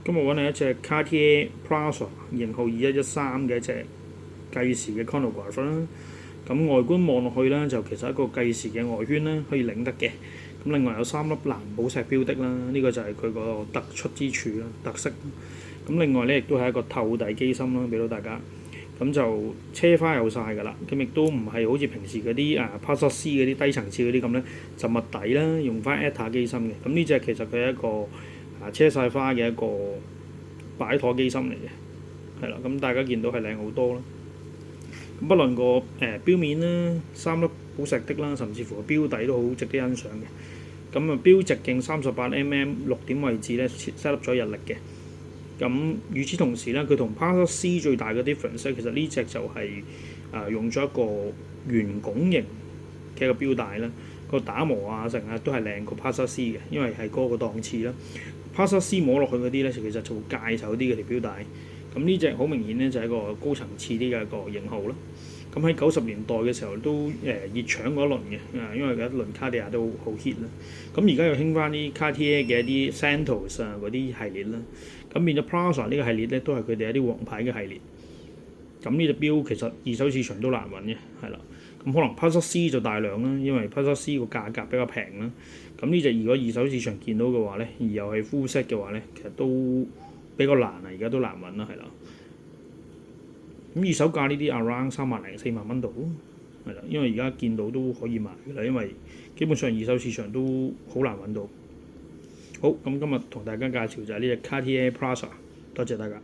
今日揾嚟一隻 Cartier Plaza 型號2113嘅一隻計時嘅 chronograph 啦。咁外觀望落去咧，就其實一個計時嘅外圈咧，可以擰得嘅。咁另外有3粒藍寶石標的啦，呢個就係佢個突出之處啦，特色。咁另外咧，亦都係一個透底機芯啦，俾到大家。咁就車花有晒㗎啦，咁亦都唔係好似平時嗰啲Plaza C 嗰啲低層次嗰啲咁咧，就密底啦，用翻 ETA 機芯嘅。咁呢隻其實佢係一個車晒花嘅一個擺妥機芯嚟嘅，係啦。咁大家見到係靚好多啦。咁不論個錶面啦、3粒寶石的啦，甚至乎個錶底都好值得欣賞嘅。咁錶直徑38mm， 6點位置咧 set up 咗日曆嘅。咁與此同時咧，佢同 Plaza C 最大嘅 difference 咧，其實呢隻就係用咗一個圓拱形嘅一個錶帶啦，個打磨啊成日都係靚過 Plaza C 嘅，因為係嗰個檔次啦。Plaza C 摸落去嗰啲咧，其實就會戒手啲嘅條錶帶。咁呢隻好明顯咧，就係一個高層次啲嘅一個型號啦。咁喺90年代嘅時候都熱搶嗰一輪嘅，因為有一輪卡地亞都好 hit 啦。咁而家又興翻啲 Cartier 嘅一啲 Santos 嗰啲系列啦。咁變咗 Plaza 呢個系列咧，都係佢哋一啲王牌嘅系列。咁呢隻錶其實二手市場都難揾嘅，係啦。咁可能 Plaza C 就大量啦，因為 Plaza C 個價格比較平啦。咁呢隻如果二手市場見到嘅話咧，而又係 full set 嘅話咧，其實都比較難啊，而家都難揾啦，係啦。咁二手價呢啲 around 3萬零4萬蚊度，係啦，因為而家見到都可以買㗎啦，因為基本上二手市場都好難揾到。好，咁今日同大家介紹就係呢隻 Cartier Plaza，多謝大家。